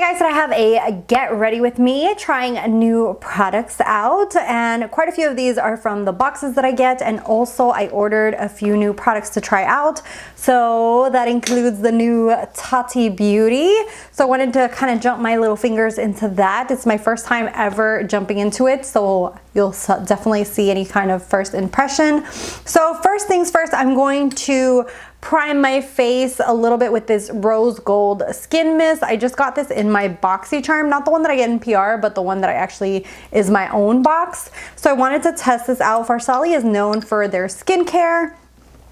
guys, so I have a get ready with me trying new products out, and quite a few of these are from the boxes that I get, and also I ordered a few new products to try out. So that includes the new Tati beauty. So I wanted to kind of jump my little fingers into that. It's my first time ever jumping into it, so you'll definitely see any kind of first impression. So first things first, I'm going to prime my face a little bit with this rose gold skin mist. I just got this in my Boxycharm, not the one that I get in PR, but the one that I actually is my own box. So I wanted to test this out. FARSALI is known for their skincare,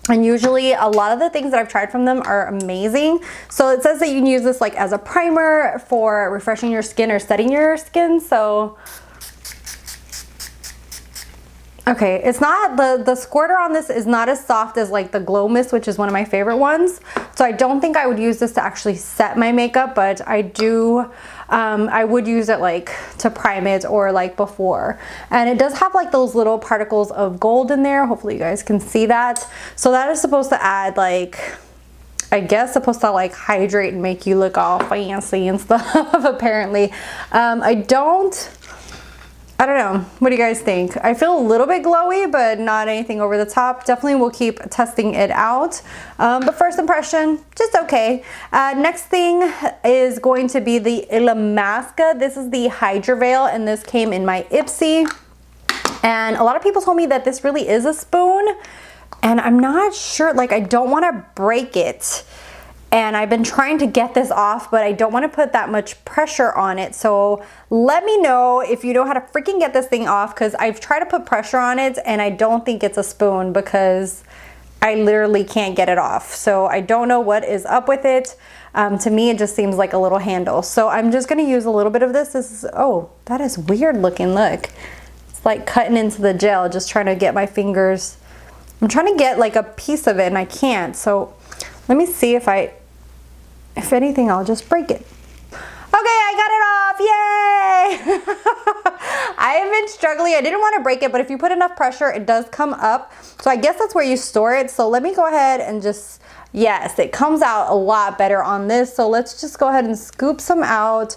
and usually a lot of the things that I've tried from them are amazing. So it says that you can use this like as a primer for refreshing your skin or setting your skin. So okay, it's not, the squirter on this is not as soft as like the glow mist, which is one of my favorite ones. So I don't think I would use this to actually set my makeup, but I do, I would use it like to prime it or like before. And it does have like those little particles of gold in there. Hopefully you guys can see that. So that is supposed to add like, I guess supposed to like hydrate and make you look all fancy and stuff apparently. I don't know. What do you guys think? I feel a little bit glowy, but not anything over the top. Definitely will keep testing it out. But first impression, just okay. Next thing is going to be the ILLMASQUA. This is the HYDRA veil, and this came in my Ipsy. And a lot of people told me that this really is a spoon, and I'm not sure, like I don't want to break it. And I've been trying to get this off, but I don't want to put that much pressure on it. So let me know if you know how to freaking get this thing off, because I've tried to put pressure on it and I don't think it's a spoon because I literally can't get it off. So I don't know what is up with it. To me, it just seems like a little handle. So I'm just going to use a little bit of this. This is, oh, that is weird looking. Look, it's like cutting into the gel, just trying to get my fingers. I'm trying to get like a piece of it and I can't. So let me see if anything, I'll just break it. Okay, I got it off, yay! I have been struggling, I didn't want to break it, but if you put enough pressure, it does come up. So I guess that's where you store it. So let me go ahead and just, yes, it comes out a lot better on this. So let's just go ahead and scoop some out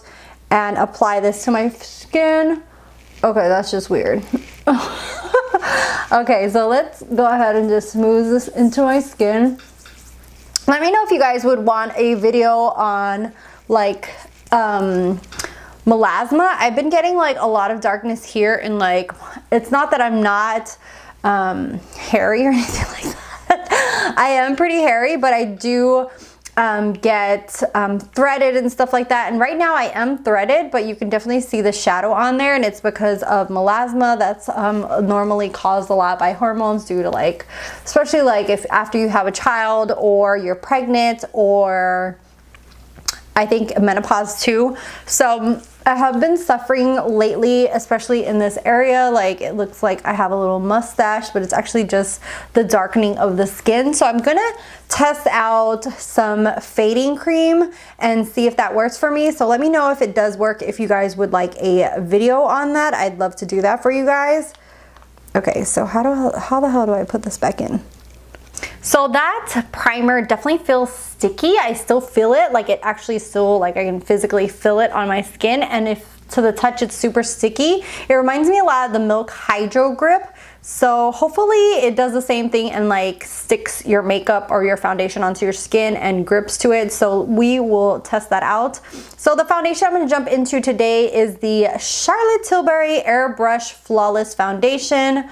and apply this to my skin. Okay, that's just weird. Okay, so let's go ahead and just smooth this into my skin. Let me know if you guys would want a video on like melasma. I've been getting like a lot of darkness here, and like it's not that I'm not hairy or anything like that. I am pretty hairy, but I do get threaded and stuff like that. And right now I am threaded, but you can definitely see the shadow on there, and it's because of melasma. That's normally caused a lot by hormones due to like, especially like if after you have a child or you're pregnant, or I think menopause too. So I have been suffering lately, especially in this area. Like it looks like I have a little mustache, but it's actually just the darkening of the skin. So I'm gonna test out some fading cream and see if that works for me. So let me know if it does work, if you guys would like a video on that. I'd love to do that for you guys. Okay, so how the hell do I put this back in? So that primer definitely feels sticky. I still feel it, like it actually still, like I can physically feel it on my skin, and if to the touch it's super sticky. It reminds me a lot of the Milk Hydro Grip. So hopefully it does the same thing and like sticks your makeup or your foundation onto your skin and grips to it. So we will test that out. So the foundation I'm going to jump into today is the Charlotte Tilbury Airbrush Flawless Foundation.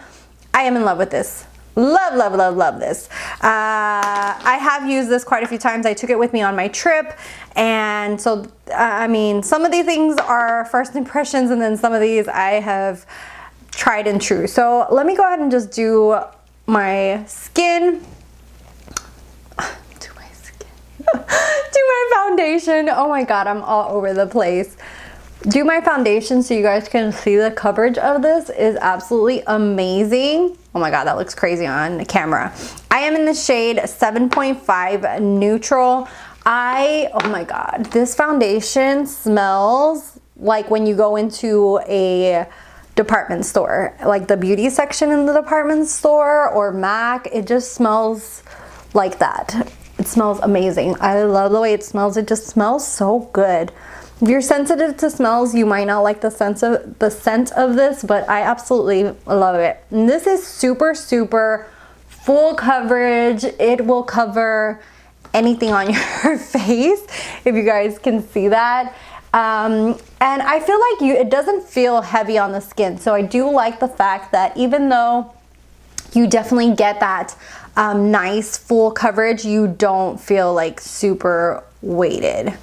I am in love with this. Love, love, love, love this. I have used this quite a few times. I took it with me on my trip, and so I mean, some of these things are first impressions, and then some of these I have tried and true. So let me go ahead and just do my skin. Do my foundation. Oh my god, I'm all over the place. Do my foundation so you guys can see the coverage of this is absolutely amazing. Oh my god, that looks crazy on the camera. I am in the shade 7.5 neutral. Oh my god, this foundation smells like when you go into a department store, like the beauty section in the department store or MAC. It just smells like that. It smells amazing. I love the way it smells. It just smells so good. If you're sensitive to smells, you might not like the scent of this, but I absolutely love it. And this is super, super full coverage. It will cover anything on your face, if you guys can see that. And I feel like it doesn't feel heavy on the skin. So I do like the fact that even though you definitely get that nice full coverage, you don't feel like super weighted.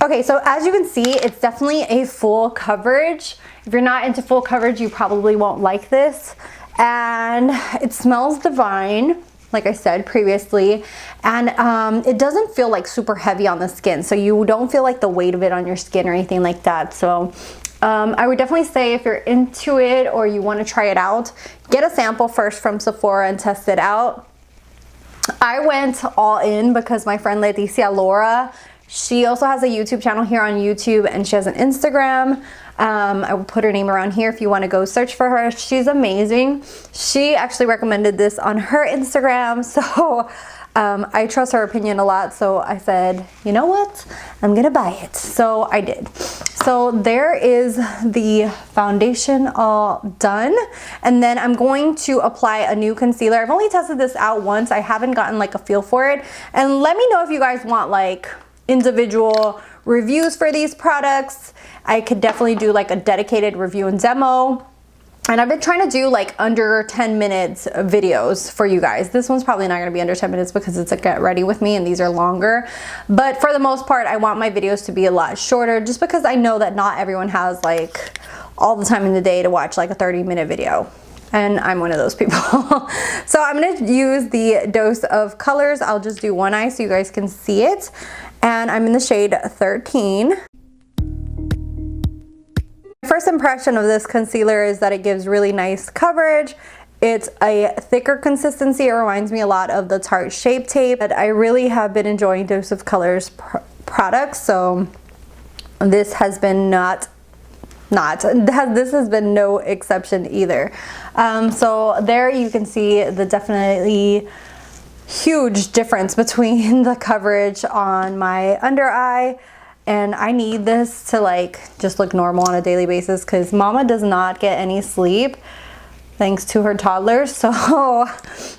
Okay, so as you can see, it's definitely a full coverage. If you're not into full coverage, you probably won't like this. And it smells divine, like I said previously. And it doesn't feel like super heavy on the skin. So you don't feel like the weight of it on your skin or anything like that. So I would definitely say if you're into it or you want to try it out, get a sample first from Sephora and test it out. I went all in because my friend Leticia Laura, she also has a YouTube channel here on YouTube, and she has an Instagram. I will put her name around here if you want to go search for her. She's amazing. She actually recommended this on her Instagram, so I trust her opinion a lot. So I said, you know what? I'm gonna buy it. So I did. So there is the foundation all done. And then I'm going to apply a new concealer. I've only tested this out once. I haven't gotten like a feel for it. And let me know if you guys want like individual reviews for these products. I could definitely do like a dedicated review and demo. And I've been trying to do like under 10 minutes videos for you guys. This one's probably not gonna be under 10 minutes because it's a get ready with me and these are longer. But for the most part, I want my videos to be a lot shorter just because I know that not everyone has like all the time in the day to watch like a 30-minute video. And I'm one of those people. So I'm gonna use the dose of colors. I'll just do one eye so you guys can see it. And I'm in the shade 13. First impression of this concealer is that it gives really nice coverage. It's a thicker consistency. It reminds me a lot of the Tarte Shape Tape. But I really have been enjoying Dose of Colors products. So this has been this has been no exception either. So there you can see the definitely huge difference between the coverage on my under eye, and I need this to like just look normal on a daily basis because mama does not get any sleep thanks to her toddlers. So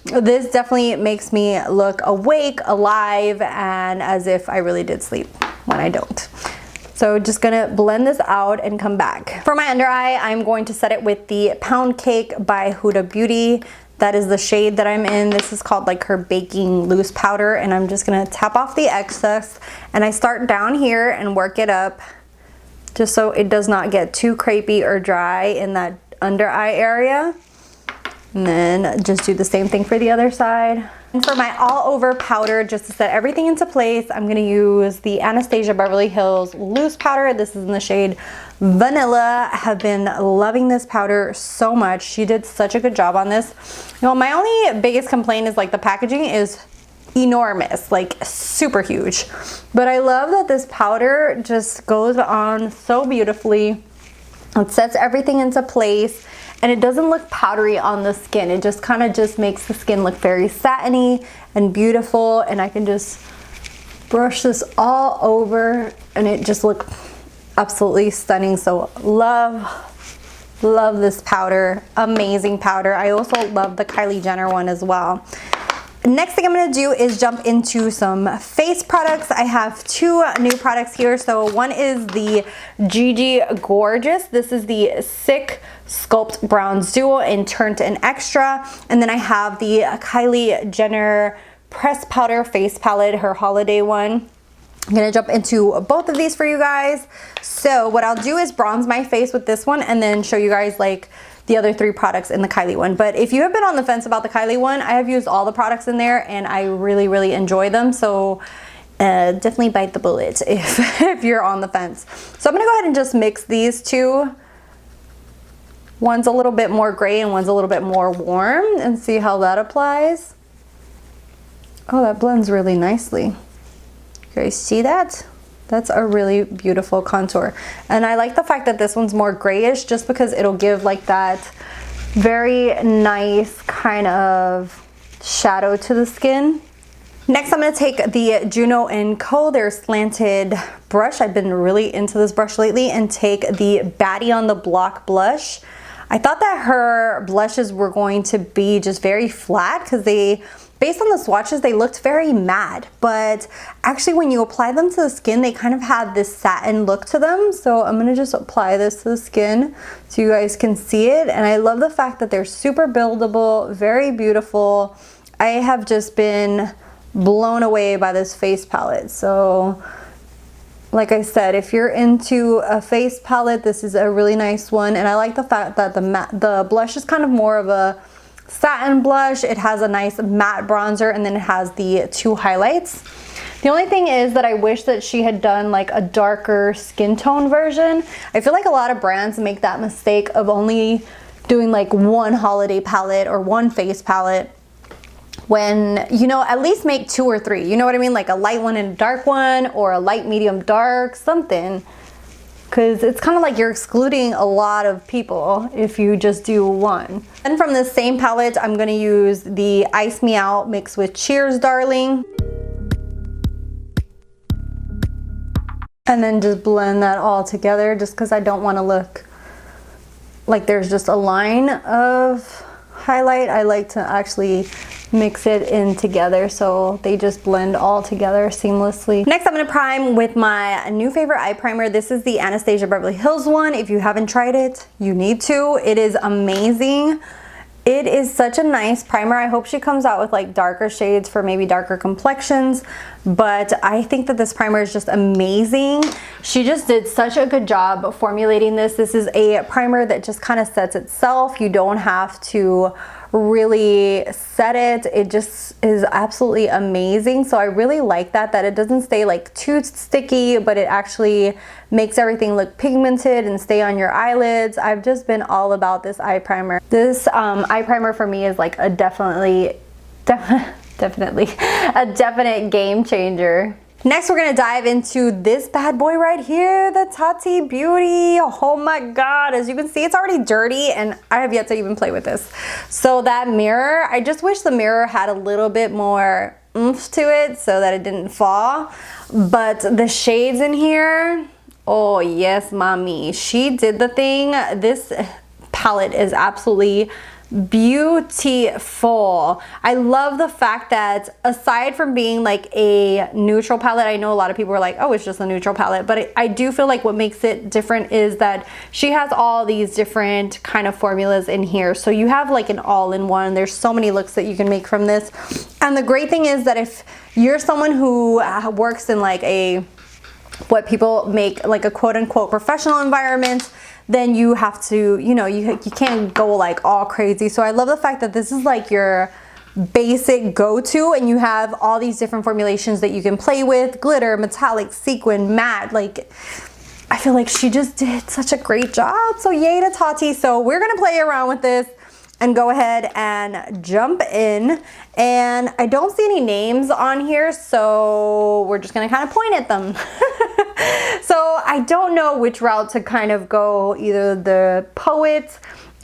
this definitely makes me look awake, alive, and as if I really did sleep when I don't. So just gonna blend this out and come back. For my under eye, I'm going to set it with the Pound Cake by Huda Beauty. That is the shade that I'm in. This is called like her baking loose powder, and I'm just gonna tap off the excess, and I start down here and work it up just so it does not get too crepey or dry in that under eye area. And then just do the same thing for the other side. And for my all over powder, just to set everything into place, I'm gonna use the Anastasia Beverly Hills loose powder. This is in the shade Vanilla. I have been loving this powder so much. She did such a good job on this. You know, my only biggest complaint is like the packaging is enormous, like super huge. But I love that this powder just goes on so beautifully. It sets everything into place. And it doesn't look powdery on the skin. It just kind of just makes the skin look very satiny and beautiful. And I can just brush this all over and it just looks absolutely stunning. So love this powder. Amazing powder. I also love the Kylie Jenner one as well. Next thing I'm going to do is jump into some face products. I have two new products here. So one is the Gigi Gorgeous. This is the Sick Sculpt Bronze Duo in Turnt and Extra. And then I have the Kylie Jenner Press Powder Face Palette, her holiday one. I'm gonna jump into both of these for you guys. So what I'll do is bronze my face with this one and then show you guys like the other three products in the Kylie one. But if you have been on the fence about the Kylie one, I have used all the products in there and I really enjoy them. So definitely bite the bullet if you're on the fence. So I'm gonna go ahead and just mix these two. One's a little bit more gray and one's a little bit more warm, and see how that applies. Oh, that blends really nicely. You guys see that? That's a really beautiful contour. And I like the fact that this one's more grayish just because it'll give like that Very nice kind of shadow to the skin. Next, I'm going to take the Juno & Co. their slanted brush. I've been really into this brush lately, and take the Baddie on the Block blush. I thought that her blushes were going to be just very flat because they, based on the swatches, they looked very matte, but actually when you apply them to the skin, they kind of had this satin look to them. So I'm gonna just apply this to the skin so you guys can see it. And I love the fact that they're super buildable, very beautiful. I have just been blown away by this face palette. So like I said, if you're into a face palette, this is a really nice one. And I like the fact that the blush is kind of more of a satin blush. It has a nice matte bronzer, and then it has the 2 highlights. The only thing is that I wish that she had done like a darker skin tone version. I feel like a lot of brands make that mistake of only doing like one holiday palette or one face palette, when, you know, at least make 2 or 3, you know what I mean? Like a light one and a dark one, or a light, medium, dark, something. Because it's kind of like you're excluding a lot of people if you just do one. And from the same palette, I'm going to use the Ice Me Out mixed with Cheers Darling. And then just blend that all together, just because I don't want to look like there's just a line of highlight. I like to actually mix it in together so they just blend all together seamlessly. Next, I'm going to prime with my new favorite eye primer. This is the Anastasia Beverly Hills one. If you haven't tried it, you need to. It is amazing. It is such a nice primer. I hope she comes out with like darker shades for maybe darker complexions, but I think that this primer is just amazing. She just did such a good job formulating this. This is a primer that just kind of sets itself. You don't have to really set it. It just is absolutely amazing. So I really like that it doesn't stay like too sticky, but it actually makes everything look pigmented and stay on your eyelids. I've just been all about this eye primer. This eye primer for me is like a definitely a definite game changer. Next, we're gonna dive into this bad boy right here, the Tati Beauty. Oh my God, as you can see, it's already dirty and I have yet to even play with this. So that mirror, I just wish the mirror had a little bit more oomph to it so that it didn't fall. But the shades in here, oh yes, mommy, she did the thing. This palette is absolutely beautiful. I love the fact that aside from being like a neutral palette, I know a lot of people are like, oh, it's just a neutral palette, but I do feel like what makes it different is that she has all these different kind of formulas in here. So you have like an all-in-one. There's so many looks that you can make from this. And the great thing is that if you're someone who works in like what people make like a quote-unquote professional environment, then you have to, you know, you can't go like all crazy. So I love the fact that this is like your basic go-to, and you have all these different formulations that you can play with: glitter, metallic, sequin, matte. Like, I feel like she just did such a great job. So yay to Tati. So we're gonna play around with this and go ahead and jump in. And I don't see any names on here, so we're just gonna kind of point at them. So I don't know which route to kind of go, either the poet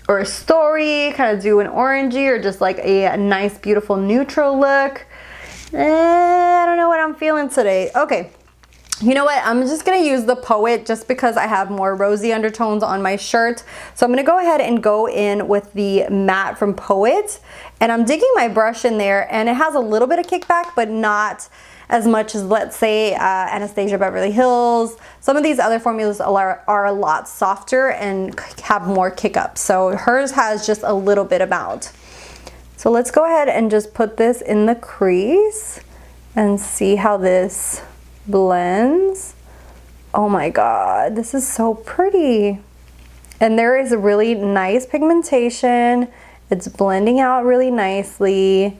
or story, kind of do an orangey, or just like a nice beautiful neutral look. I don't know what I'm feeling today. Okay. You know what, I'm just gonna use the poet just because I have more rosy undertones on my shirt. So I'm gonna go ahead and go in with the matte from Poet, and I'm digging my brush in there, and it has a little bit of kickback, but not as much as, let's say, Anastasia Beverly Hills. Some of these other formulas are a lot softer and have more kick up. So hers has just a little bit amount. So let's go ahead and just put this in the crease and see how this blends. Oh my God, this is so pretty. And there is a really nice pigmentation. It's blending out really nicely.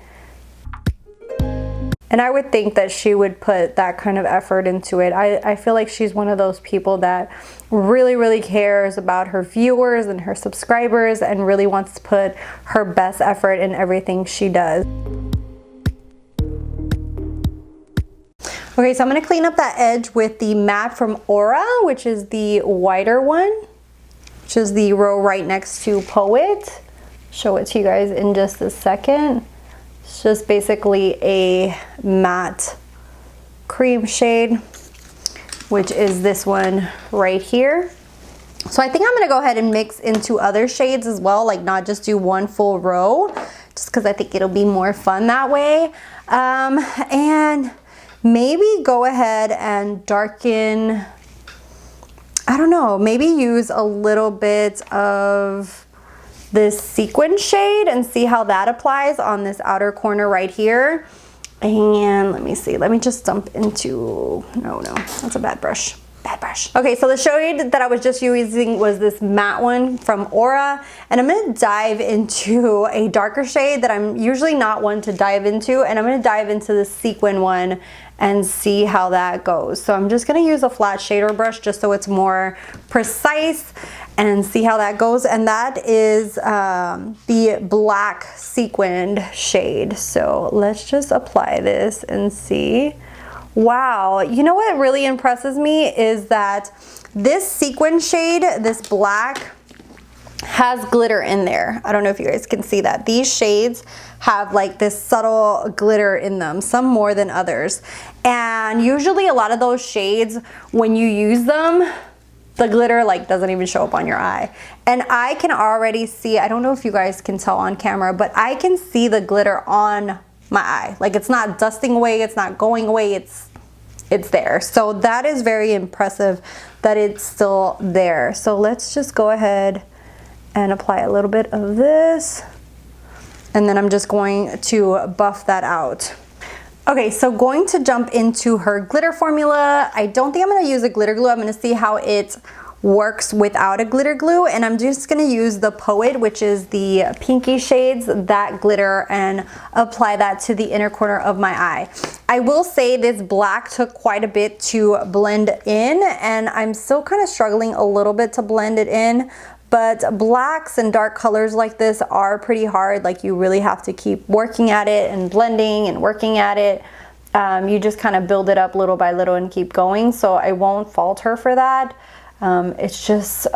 And I would think that she would put that kind of effort into it. I feel like she's one of those people that really cares about her viewers and her subscribers and really wants to put her best effort in everything she does. Okay, so I'm gonna clean up that edge with the matte from Aura, which is the whiter one, which is the row right next to Poet. show it to you guys in just a second. It's just basically a matte cream shade, which is this one right here. So I think I'm gonna go ahead and mix into other shades as well, like not just do one full row, just because I think it'll be more fun that way. And maybe go ahead and darken, I don't know, maybe use a little bit of this sequin shade and see how that applies on this outer corner right here. And let me see, let me just dump into, no, that's a bad brush. Bad brush. Okay, so the shade that I was just using was this matte one from Aura, and I'm gonna dive into a darker shade that I'm usually not one to dive into, and I'm gonna dive into the sequin one and see how that goes. So I'm just gonna use a flat shader brush just so it's more precise and see how that goes. And that is the black sequined shade. So let's just apply this and see. Wow, you know what really impresses me is that this sequin shade, this black, has glitter in there. I don't know if you guys can see that. These shades have like this subtle glitter in them, some more than others. And usually a lot of those shades, when you use them, the glitter like doesn't even show up on your eye. And I can already see, I don't know if you guys can tell on camera, but I can see the glitter on my eye. Like it's not dusting away, it's not going away, it's there. So that is very impressive that it's still there. So let's just go ahead and apply a little bit of this. And then I'm just going to buff that out. Okay, so going to jump into her glitter formula. I don't think I'm gonna use a glitter glue. I'm gonna see how it works without a glitter glue, and I'm just gonna use the Poet, which is the pinky shades, that glitter, and apply that to the inner corner of my eye. I will say this black took quite a bit to blend in, and I'm still kind of struggling a little bit to blend it in, but blacks and dark colors like this are pretty hard. Like you really have to keep working at it and blending and working at it. You just kind of build it up little by little and keep going, so I won't fault her for that. It's just,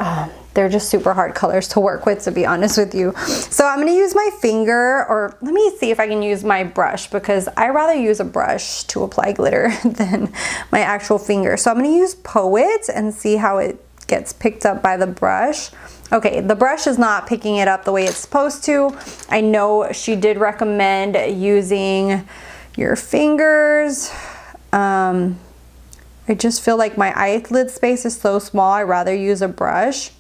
they're just super hard colors to work with, to be honest with you. So I'm gonna use my finger, or let me see if I can use my brush, because I rather use a brush to apply glitter than my actual finger. So I'm gonna use Poet and see how it gets picked up by the brush. Okay, the brush is not picking it up the way it's supposed to. I know she did recommend using your fingers. I just feel like my eyelid space is so small, I'd rather use a brush.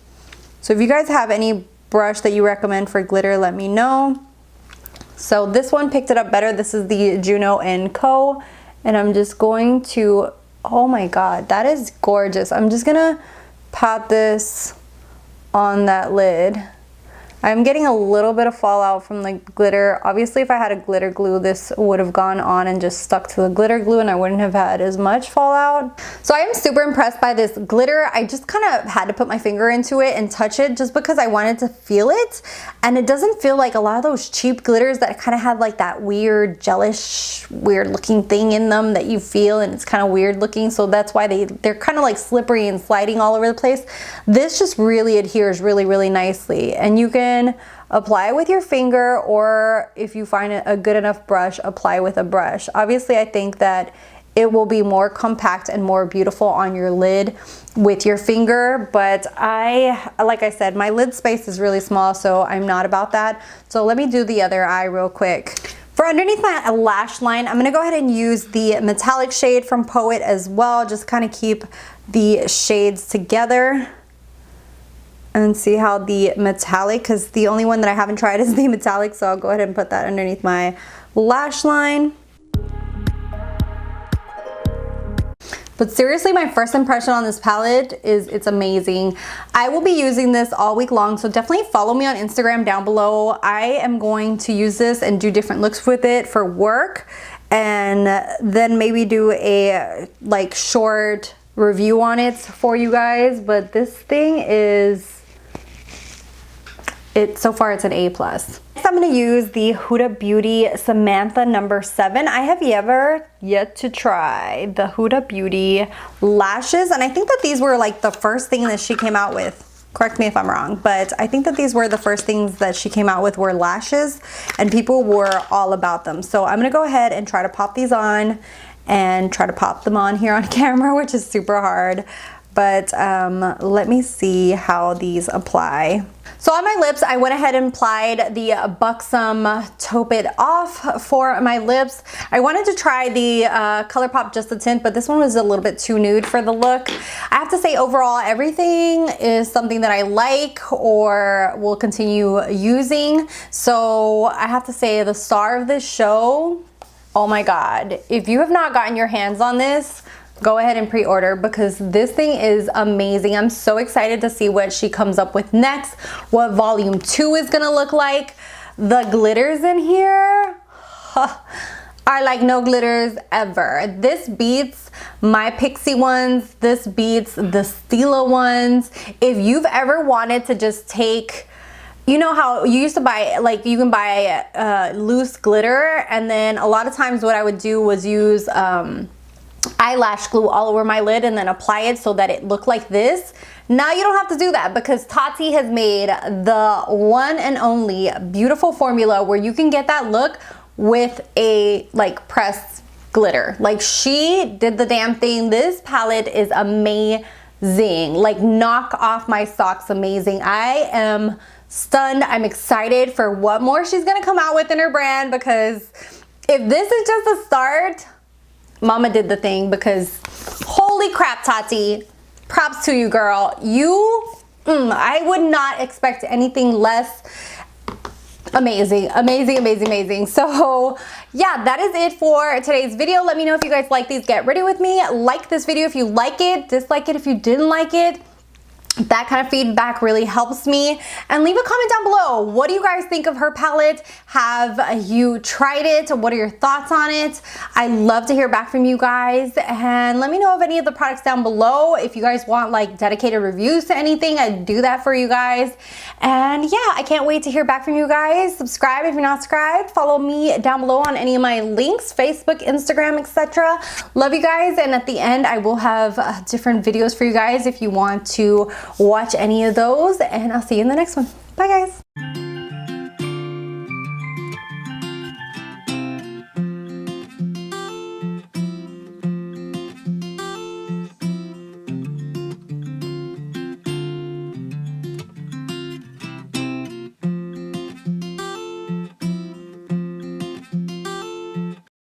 So if you guys have any brush that you recommend for glitter, let me know. So this one picked it up better. This is the Juno & Co. And I'm just going to, oh my God, that is gorgeous. I'm just gonna pat this on that lid. I'm getting a little bit of fallout from the glitter. Obviously, if I had a glitter glue, this would have gone on and just stuck to the glitter glue and I wouldn't have had as much fallout. So I am super impressed by this glitter. I just kind of had to put my finger into it and touch it just because I wanted to feel it. And it doesn't feel like a lot of those cheap glitters that kind of have like that weird, gelish, weird looking thing in them that you feel, and it's kind of weird looking. So that's why they're kind of like slippery and sliding all over the place. This just really adheres really, really nicely. And you can apply it with your finger, or if you find a good enough brush, apply with a brush. Obviously, I think that it will be more compact and more beautiful on your lid with your finger, but like I said, my lid space is really small, so I'm not about that. So let me do the other eye real quick. For underneath my lash line, I'm gonna go ahead and use the metallic shade from Poet as well, just kind of keep the shades together. And see how the metallic, because the only one that I haven't tried is the metallic, so I'll go ahead and put that underneath my lash line. But seriously, my first impression on this palette is it's amazing. I will be using this all week long, so definitely follow me on Instagram down below. I am going to use this and do different looks with it for work, and then maybe do a like short review on it for you guys. But this thing is, so far it's an A+. Next, I'm going to use the Huda Beauty Samantha number 7. I have yet to try the Huda Beauty lashes, and I think that these were like the first thing that she came out with. Correct me if I'm wrong, but I think that these were the first things that she came out with were lashes, and people were all about them. So I'm gonna go ahead and try to pop these on and try to pop them on here on camera, which is super hard. But let me see how these apply. So on my lips, I went ahead and applied the BUXOM Taupe It Off for my lips. I wanted to try the ColourPop Just a Tint, but this one was a little bit too nude for the look. I have to say overall, everything is something that I like or will continue using. So I have to say the star of this show, oh my God. If you have not gotten your hands on this, go ahead and pre-order because this thing is amazing. I'm so excited to see what she comes up with next, what volume 2 is gonna look like. The glitters in here are like no glitters ever. This beats my Pixie ones. This beats the Stila ones. If you've ever wanted to just take, you know how you used to buy, like you can buy loose glitter, and then a lot of times what I would do was use eyelash glue all over my lid and then apply it so that it looked like this. Now you don't have to do that because Tati has made the one and only beautiful formula where you can get that look with a like pressed glitter. Like she did the damn thing. This palette is amazing. Like knock off my socks amazing. I am stunned. I'm excited for what more she's gonna come out with in her brand, because if this is just a start, Mama did the thing. Because holy crap, Tati, props to you, girl. You, I would not expect anything less. Amazing, amazing, amazing, amazing. So yeah, that is it for today's video. Let me know if you guys like these. Get ready with me. Like this video if you like it, dislike it if you didn't like it. That kind of feedback really helps me. And leave a comment down below. What do you guys think of her palette? Have you tried it? What are your thoughts on it? I love to hear back from you guys. And let me know of any of the products down below. If you guys want like dedicated reviews to anything, I do that for you guys. And yeah, I can't wait to hear back from you guys. Subscribe if you're not subscribed. Follow me down below on any of my links, Facebook, Instagram, etc. Love you guys. And at the end, I will have different videos for you guys if you want to watch any of those, and I'll see you in the next one. Bye guys.